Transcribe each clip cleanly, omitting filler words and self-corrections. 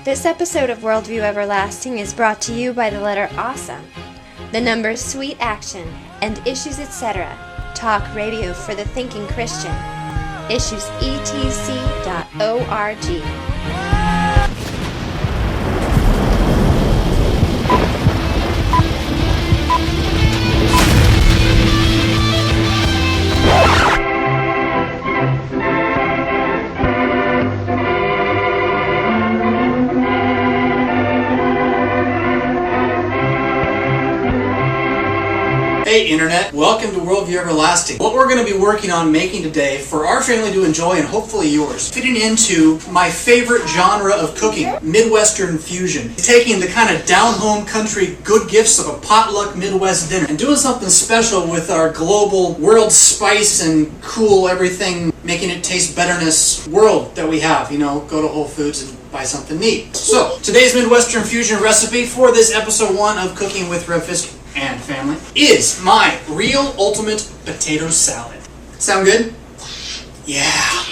This episode of Worldview Everlasting is brought to you by the letter Awesome, the numbers Sweet Action, and Issues Etc. Talk radio for the thinking Christian. IssuesETC.org. Hey Internet, welcome to Worldview Everlasting. What we're going to be working on making today for our family to enjoy and hopefully yours, fitting into my favorite genre of cooking, Midwestern Fusion. Taking the kind of down-home country good gifts of a potluck Midwest dinner and doing something special with our global world spice and cool everything, making it taste betterness world that we have. You know, go to Whole Foods and buy something neat. So, today's Midwestern Fusion recipe for this episode 1 of Cooking with Revfisk and Family is my real ultimate potato salad. Sound good? Yeah.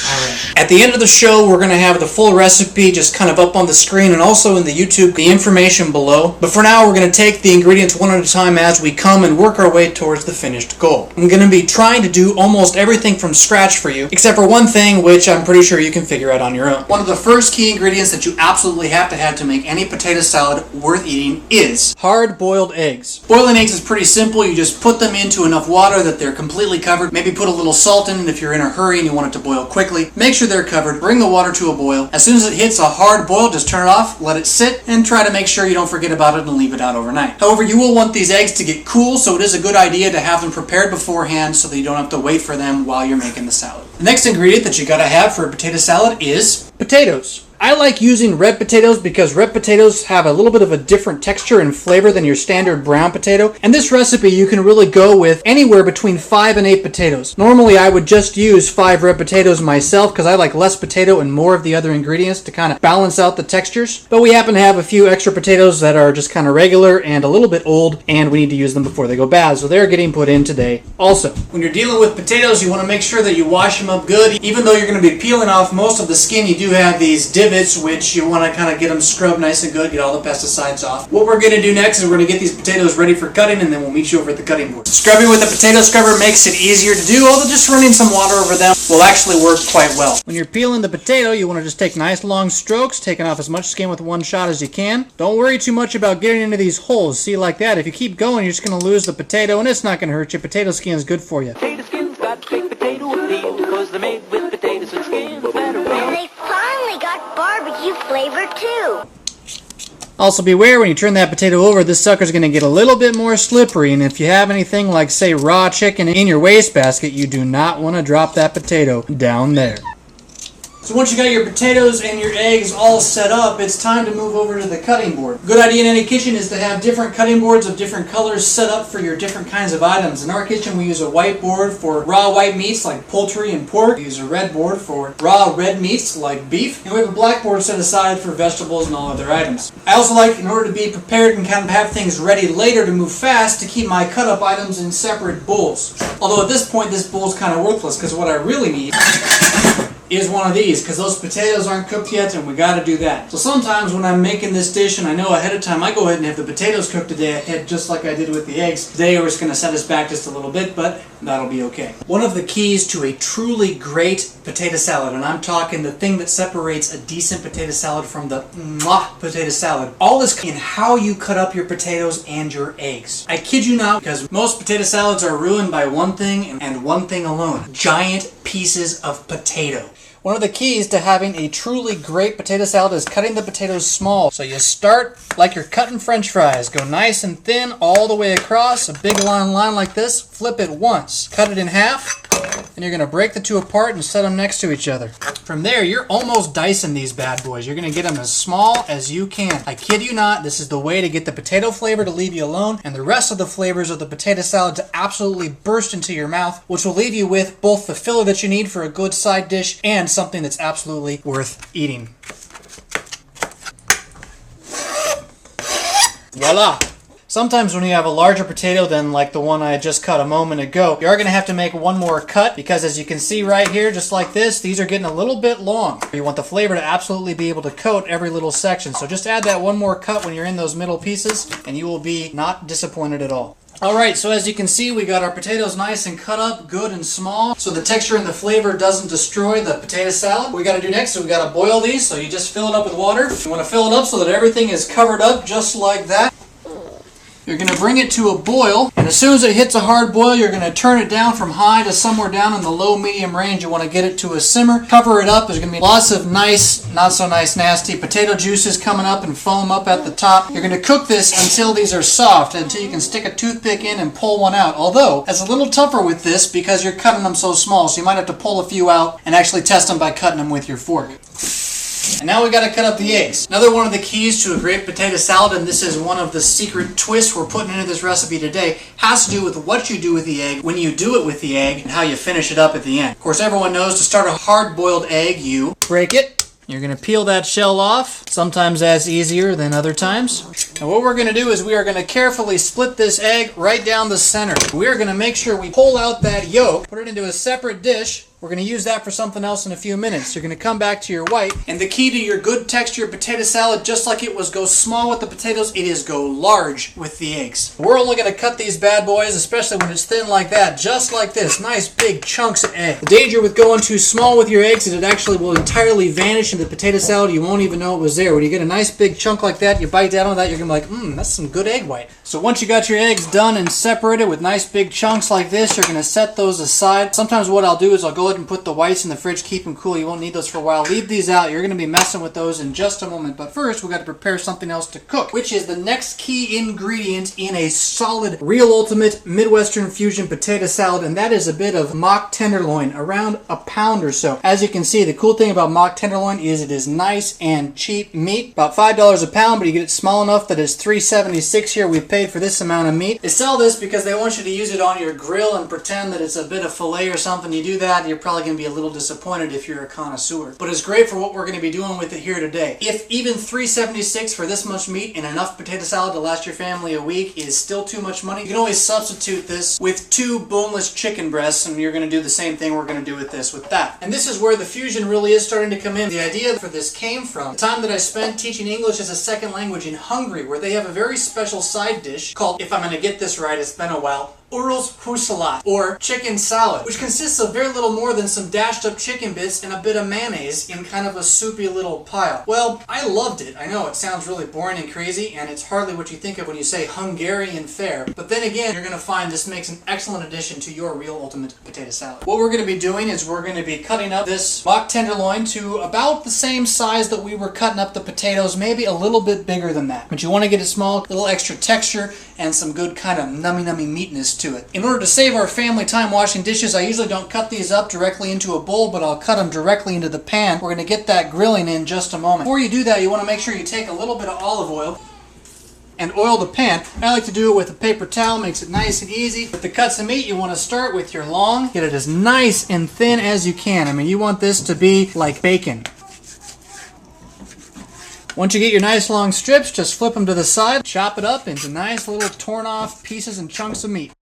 Alright. At the end of the show, we're going to have the full recipe just kind of up on the screen and also in the YouTube, the information below. But for now, we're going to take the ingredients one at a time as we come and work our way towards the finished goal. I'm going to be trying to do almost everything from scratch for you, except for one thing which I'm pretty sure you can figure out on your own. One of the first key ingredients that you absolutely have to make any potato salad worth eating is hard-boiled eggs. Boiling eggs is pretty simple. You just put them into enough water that they're completely covered. Maybe put a little salt in it if you're in a hurry and you want it to boil quickly. Make sure they're covered, bring the water to a boil. As soon as it hits a hard boil, just turn it off, let it sit, and try to make sure you don't forget about it and leave it out overnight. However, you will want these eggs to get cool, so it is a good idea to have them prepared beforehand so that you don't have to wait for them while you're making the salad. The next ingredient that you gotta have for a potato salad is potatoes. I like using red potatoes because red potatoes have a little bit of a different texture and flavor than your standard brown potato. And this recipe you can really go with anywhere between 5 and 8 potatoes. Normally I would just use 5 red potatoes myself because I like less potato and more of the other ingredients to kind of balance out the textures. But we happen to have a few extra potatoes that are just kind of regular and a little bit old, and we need to use them before they go bad. So they're getting put in today. Also, when you're dealing with potatoes, you want to make sure that you wash them up good. Even though you're going to be peeling off most of the skin, you do have these divots which you want to kind of get them scrubbed nice and good, get all the pesticides off. What we're going to do next is we're going to get these potatoes ready for cutting, and then we'll meet you over at the cutting board. Scrubbing with a potato scrubber makes it easier to do, although just running some water over them will actually work quite well. When you're peeling the potato, you want to just take nice long strokes, taking off as much skin with one shot as you can. Don't worry too much about getting into these holes. See, like that, if you keep going, you're just going to lose the potato, and it's not going to hurt you. Potato skin is good for you. Potato skin's got big potato appeal because they're made with potatoes and skin. And they finally got barbecue flavor too. Also beware when you turn that potato over, this sucker's going to get a little bit more slippery, and if you have anything like, say, raw chicken in your wastebasket, you do not want to drop that potato down there. So once you got your potatoes and your eggs all set up, it's time to move over to the cutting board. Good idea in any kitchen is to have different cutting boards of different colors set up for your different kinds of items. In our kitchen we use a white board for raw white meats like poultry and pork. We use a red board for raw red meats like beef. And we have a black board set aside for vegetables and all other items. I also like, in order to be prepared and kind of have things ready later to move fast, to keep my cut up items in separate bowls. Although at this point this bowl's kind of worthless because what I really need is one of these, because those potatoes aren't cooked yet and we got to do that. So sometimes when I'm making this dish and I know ahead of time I go ahead and have the potatoes cooked today ahead, just like I did with the eggs. Today we're just going to set us back just a little bit, but that'll be okay. One of the keys to a truly great potato salad, and I'm talking the thing that separates a decent potato salad from the potato salad, all is in how you cut up your potatoes and your eggs. I kid you not, because most potato salads are ruined by one thing and one thing alone: giant pieces of potato. One of the keys to having a truly great potato salad is cutting the potatoes small. So you start like you're cutting French fries. Go nice and thin all the way across, a big long line like this. Flip it once. Cut it in half. And you're going to break the two apart and set them next to each other. From there, you're almost dicing these bad boys. You're going to get them as small as you can. I kid you not, this is the way to get the potato flavor to leave you alone and the rest of the flavors of the potato salad to absolutely burst into your mouth, which will leave you with both the filler that you need for a good side dish and something that's absolutely worth eating. Voila! Sometimes when you have a larger potato than like the one I just cut a moment ago, you are going to have to make one more cut because as you can see right here, just like this, these are getting a little bit long. You want the flavor to absolutely be able to coat every little section. So just add that one more cut when you're in those middle pieces and you will be not disappointed at all. Alright, so as you can see, we got our potatoes nice and cut up, good and small, so the texture and the flavor doesn't destroy the potato salad. What we got to do next is we got to boil these, so you just fill it up with water. You want to fill it up so that everything is covered up just like that. You're going to bring it to a boil, and as soon as it hits a hard boil, you're going to turn it down from high to somewhere down in the low-medium range. You want to get it to a simmer. Cover it up. There's going to be lots of nice, not so nice, nasty potato juices coming up and foam up at the top. You're going to cook this until these are soft, until you can stick a toothpick in and pull one out. Although, it's a little tougher with this because you're cutting them so small, so you might have to pull a few out and actually test them by cutting them with your fork. And now we got to cut up the eggs. Another one of the keys to a great potato salad, and this is one of the secret twists we're putting into this recipe today, has to do with what you do with the egg, when you do it with the egg, and how you finish it up at the end. Of course, everyone knows to start a hard-boiled egg, you break it. You're going to peel that shell off. Sometimes that's easier than other times. And what we're going to do is we are going to carefully split this egg right down the center. We are going to make sure we pull out that yolk, put it into a separate dish. We're going to use that for something else in a few minutes. You're going to come back to your white. And the key to your good texture potato salad, just like it was go small with the potatoes, it is go large with the eggs. We're only going to cut these bad boys, especially when it's thin like that, just like this. Nice big chunks of egg. The danger with going too small with your eggs is it actually will entirely vanish in the potato salad. You won't even know it was there. When you get a nice big chunk like that, you bite down on that, you're going to be like, that's some good egg white. So once you got your eggs done and separated with nice big chunks like this, you're going to set those aside. Sometimes what I'll do is I'll go ahead and put the whites in the fridge, keep them cool. You won't need those for a while. Leave these out. You're going to be messing with those in just a moment. But first, we've got to prepare something else to cook, which is the next key ingredient in a solid, real ultimate Midwestern Fusion potato salad, and that is a bit of mock tenderloin, around a pound or so. As you can see, the cool thing about mock tenderloin is it is nice and cheap meat. About $5 a pound, but you get it small enough that it's $3.76 here. We've paid for this amount of meat. They sell this because they want you to use it on your grill and pretend that it's a bit of filet or something. You do that, you're probably going to be a little disappointed if you're a connoisseur. But it's great for what we're going to be doing with it here today. If even $3.76 for this much meat and enough potato salad to last your family a week is still too much money, you can always substitute this with 2 boneless chicken breasts, and you're going to do the same thing we're going to do with this with that. And this is where the fusion really is starting to come in. The idea for this came from the time that I spent teaching English as a second language in Hungary, where they have a very special side dish called, if I'm going to get this right, it's been a while, Urls Husalat, or chicken salad, which consists of very little more than some dashed up chicken bits and a bit of mayonnaise in kind of a soupy little pile. Well, I loved it. I know it sounds really boring and crazy, and it's hardly what you think of when you say Hungarian fare. But then again, you're going to find this makes an excellent addition to your real ultimate potato salad. What we're going to be doing is we're going to be cutting up this mock tenderloin to about the same size that we were cutting up the potatoes, maybe a little bit bigger than that. But you want to get it small, a little extra texture, and some good kind of nummy meatness to it. In order to save our family time washing dishes, I usually don't cut these up directly into a bowl, but I'll cut them directly into the pan. We're going to get that grilling in just a moment. Before you do that, you want to make sure you take a little bit of olive oil and oil the pan. I like to do it with a paper towel, makes it nice and easy. With the cuts of meat, you want to start with your long, get it as nice and thin as you can. I mean, you want this to be like bacon. Once you get your nice long strips, just flip them to the side, chop it up into nice little torn off pieces and chunks of meat.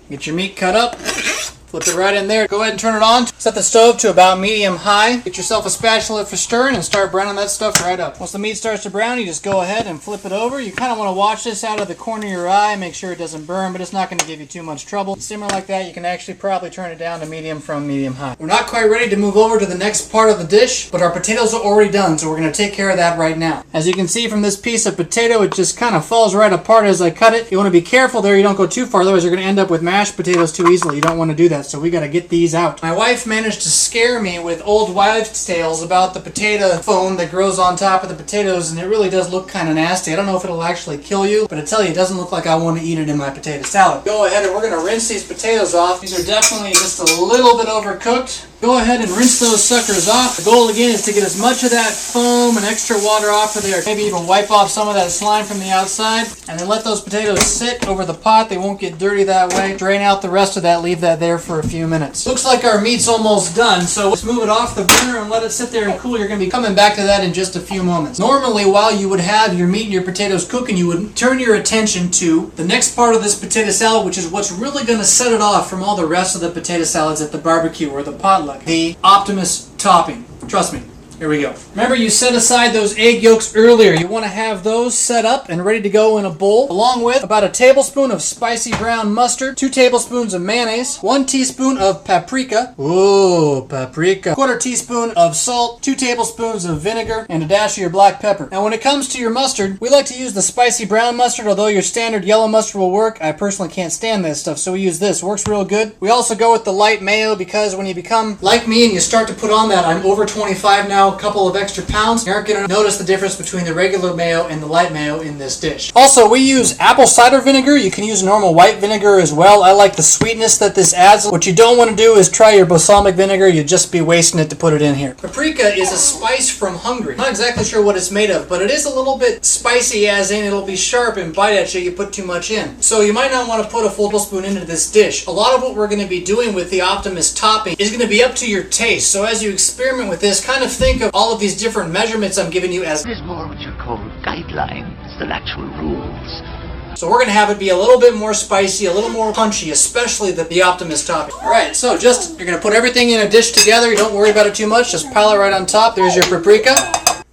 Get your meat cut up, flip it right in there. Go ahead and turn it on. Set the stove to about medium-high. Get yourself a spatula for stirring and start browning that stuff right up. Once the meat starts to brown, you just go ahead and flip it over. You kind of want to watch this out of the corner of your eye, make sure it doesn't burn, but it's not going to give you too much trouble. Simmer like that, you can actually probably turn it down to medium from medium-high. We're not quite ready to move over to the next part of the dish, but our potatoes are already done, so we're going to take care of that right now. As you can see from this piece of potato, it just kind of falls right apart as I cut it. You want to be careful there, you don't go too far, otherwise you're going to end up with mashed potatoes too easily. You don't want to do that, so we got to get these out. My wife managed to scare me with old wives' tales about the potato foam that grows on top of the potatoes, and it really does look kind of nasty. I don't know if it'll actually kill you, but I tell you, it doesn't look like I want to eat it in my potato salad. Go ahead and we're going to rinse these potatoes off. These are definitely just a little bit overcooked. Go ahead and rinse those suckers off. The goal again is to get as much of that foam foam and extra water off of there. Maybe even wipe off some of that slime from the outside. And then let those potatoes sit over the pot. They won't get dirty that way. Drain out the rest of that. Leave that there for a few minutes. Looks like our meat's almost done. So let's move it off the burner and let it sit there and cool. You're going to be coming back to that in just a few moments. Normally, while you would have your meat and your potatoes cooking, you would turn your attention to the next part of this potato salad, which is what's really going to set it off from all the rest of the potato salads at the barbecue or the potluck. The Optimus Topping. Trust me. Here we go. Remember, you set aside those egg yolks earlier. You want to have those set up and ready to go in a bowl, along with about a tablespoon of spicy brown mustard, 2 tablespoons of mayonnaise, 1 teaspoon of paprika, ooh, paprika, 1/4 teaspoon of salt, 2 tablespoons of vinegar, and a dash of your black pepper. Now, when it comes to your mustard, we like to use the spicy brown mustard, although your standard yellow mustard will work. I personally can't stand this stuff, so we use this. Works real good. We also go with the light mayo because when you become like me and you start to put on that, I'm over 25 now, a couple of extra pounds, you aren't going to notice the difference between the regular mayo and the light mayo in this dish. Also, we use apple cider vinegar. You can use normal white vinegar as well. I like the sweetness that this adds. What you don't want to do is try your balsamic vinegar. You'd just be wasting it to put it in here. Paprika is a spice from Hungary. Not exactly sure what it's made of, but it is a little bit spicy, as in it'll be sharp and bite at you. You put too much in. So you might not want to put a full tablespoon into this dish. A lot of what we're going to be doing with the Optimus Topping is going to be up to your taste. So as you experiment with this, kind of think of all of these different measurements I'm giving you as It is more what you call guidelines than actual rules. so we're going to have it be a little bit more spicy, a little more punchy, especially the Optimus Topping. Alright, so just, you're going to put everything in a dish together. You don't worry about it too much. Just pile it right on top. There's your paprika.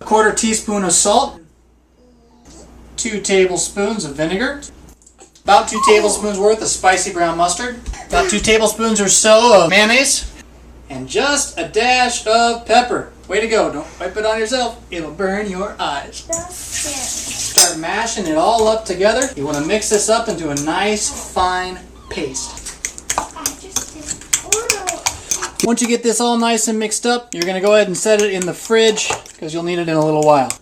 1/4 teaspoon of salt. 2 tablespoons of vinegar. About 2 tablespoons worth of spicy brown mustard. About 2 tablespoons or so of mayonnaise. And just a dash of pepper. Way to go. Don't wipe it on yourself. It'll burn your eyes. Start mashing it all up together. You want to mix this up into a nice, fine paste. Once you get this all nice and mixed up, you're going to go ahead and set it in the fridge because you'll need it in a little while.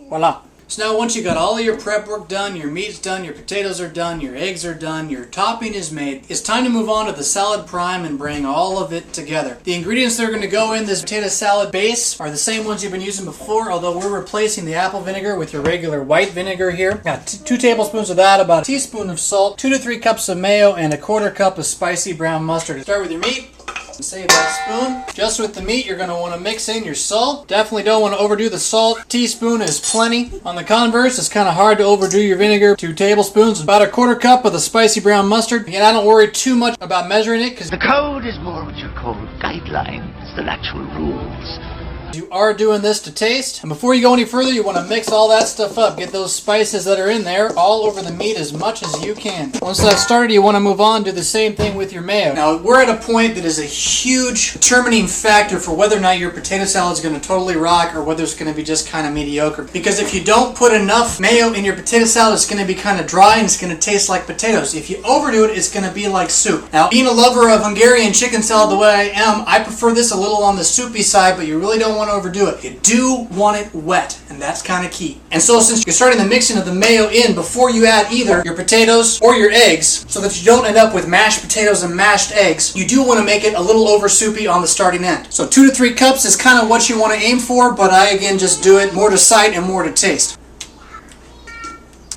Voila. So now once you got all of your prep work done, your meat's done, your potatoes are done, your eggs are done, your topping is made, it's time to move on to the salad prime and bring all of it together. The ingredients that are going to go in this potato salad base are the same ones you've been using before, although we're replacing the apple vinegar with your regular white vinegar here. Got 2 tablespoons of that, about a teaspoon of salt, 2 to 3 cups of mayo, and a 1/4 cup of spicy brown mustard. Start with your meat. Save that spoon. Just with the meat, you're going to want to mix in your salt. Definitely don't want to overdo the salt. Teaspoon is plenty. On the converse, it's kind of hard to overdo your vinegar. 2 tablespoons. About a 1/4 cup of the spicy brown mustard. Again, I don't worry too much about measuring it because The code is more what you call guidelines than actual rules. you are doing this to taste. And before you go any further, you want to mix all that stuff up. Get those spices that are in there all over the meat as much as you can. Once that's started, you want to move on, do the same thing with your mayo. Now, we're at a point that is a huge determining factor for whether or not your potato salad is going to totally rock or whether it's going to be just kind of mediocre. Because if you don't put enough mayo in your potato salad, it's going to be kind of dry and it's going to taste like potatoes. If you overdo it, it's going to be like soup. Now, being a lover of Hungarian chicken salad the way I am, I prefer this a little on the soupy side, but you really don't want to overdo it. You do want it wet, and that's kind of key. And so since you're starting the mixing of the mayo in before you add either your potatoes or your eggs, so that you don't end up with mashed potatoes and mashed eggs, you do want to make it a little over soupy on the starting end. So 2 to 3 cups is kind of what you want to aim for, but I again just do it more to sight and more to taste.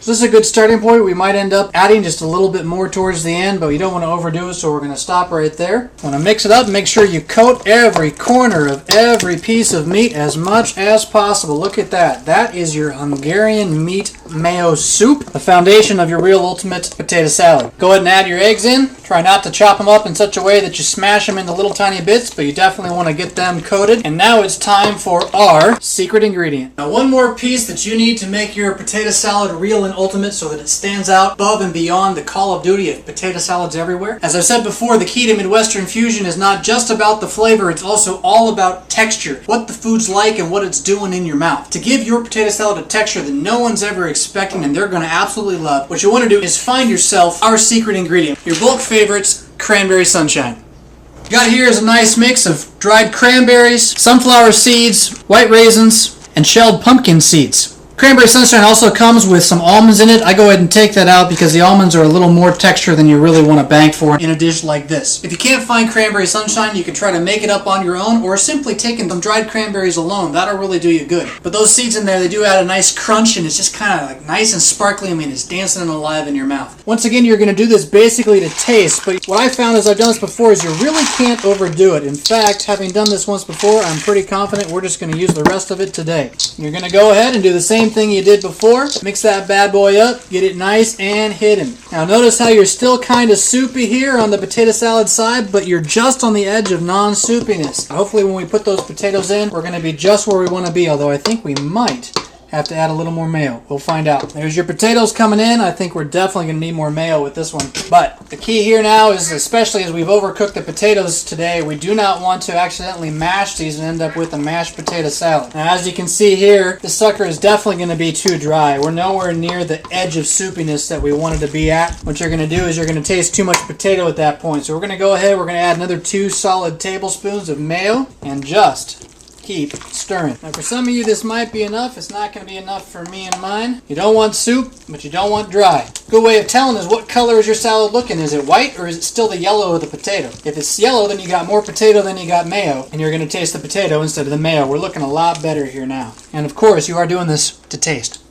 So this is a good starting point. We might end up adding just a little bit more towards the end, but you don't want to overdo it, so we're going to stop right there. Want to mix it up. Make sure you coat every corner of every piece of meat as much as possible. Look at that. That is your Hungarian meat mayo soup, the foundation of your real ultimate potato salad. Go ahead and add your eggs in. Try not to chop them up in such a way that you smash them into little tiny bits, but you definitely want to get them coated. And now it's time for our secret ingredient. Now, one more piece that you need to make your potato salad real and ultimate so that it stands out above and beyond the Call of Duty of potato salads everywhere. As I've said before, the key to Midwestern Fusion is not just about the flavor, it's also all about texture. What the food's like and what it's doing in your mouth. To give your potato salad a texture that no one's ever expecting and they're going to absolutely love, what you want to do is find yourself our secret ingredient. Your bulk favorites, cranberry sunshine. What you got here is a nice mix of dried cranberries, sunflower seeds, white raisins, and shelled pumpkin seeds. Cranberry Sunshine also comes with some almonds in it. I go ahead and take that out because the almonds are a little more texture than you really want to bank for in a dish like this. If you can't find Cranberry Sunshine, you can try to make it up on your own, or simply taking some dried cranberries alone. That'll really do you good. But those seeds in there, they do add a nice crunch, and it's just kind of like nice and sparkly. I mean, it's dancing and alive in your mouth. Once again, you're going to do this basically to taste, but what I found as I've done this before is you really can't overdo it. In fact, having done this once before, I'm pretty confident we're just going to use the rest of it today. You're going to go ahead and do the same thing you did before. Mix that bad boy up, get it nice and hidden. Now notice how you're still kind of soupy here on the potato salad side, but you're just on the edge of non-soupiness. Hopefully when we put those potatoes in, we're going to be just where we want to be, although I think we might have to add a little more mayo. We'll find out. There's your potatoes coming in. I think we're definitely going to need more mayo with this one. But the key here now is, especially as we've overcooked the potatoes today, we do not want to accidentally mash these and end up with a mashed potato salad. Now as you can see here, this sucker is definitely going to be too dry. We're nowhere near the edge of soupiness that we wanted to be at. What you're going to do is you're going to taste too much potato at that point. So we're going to go ahead, we're going to add another 2 solid tablespoons of mayo and just keep stirring. Now for some of you this might be enough. It's not going to be enough for me and mine. You don't want soup, but you don't want dry. Good way of telling is what color is your salad looking? Is it white or is it still the yellow of the potato? If it's yellow, then you got more potato than you got mayo, and you're going to taste the potato instead of the mayo. We're looking a lot better here now. And of course, you are doing this to taste.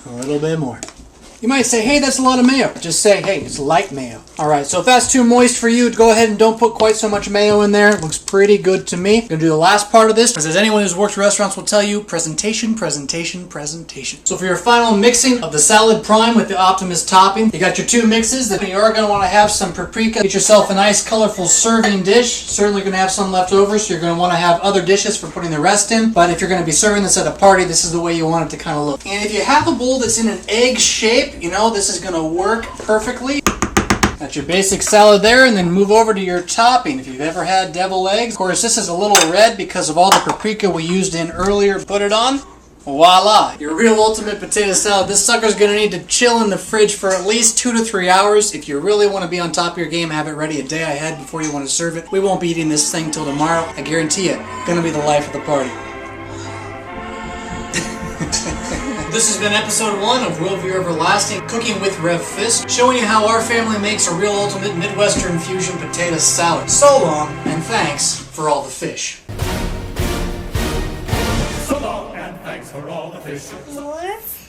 A little bit more. You might say, hey, that's a lot of mayo. Just say, hey, it's light mayo. Alright, so if that's too moist for you, go ahead and don't put quite so much mayo in there. It looks pretty good to me. I'm going to do the last part of this, because as anyone who's worked restaurants will tell you, presentation, presentation, presentation. So for your final mixing of the salad prime with the Optimus topping, you got your 2 mixes. Then you are going to want to have some paprika. Get yourself a nice colorful serving dish. Certainly going to have some left over, so you're going to want to have other dishes for putting the rest in. But if you're going to be serving this at a party, this is the way you want it to kind of look. And if you have a bowl that's in an egg shape, you know, this is going to work perfectly. That's your basic salad there, and then move over to your topping. If you've ever had deviled eggs, of course this is a little red because of all the paprika we used in earlier. Put it on. Voila! Your real ultimate potato salad. This sucker's going to need to chill in the fridge for at least 2 to 3 hours. If you really want to be on top of your game, have it ready a day ahead before you want to serve it. We won't be eating this thing till tomorrow. I guarantee it. Going to be the life of the party. This has been episode 1 of Worldview Everlasting, Cooking with Revfisk, showing you how our family makes a real ultimate Midwestern Fusion potato salad. So long, and thanks for all the fish. So long, and thanks for all the fish.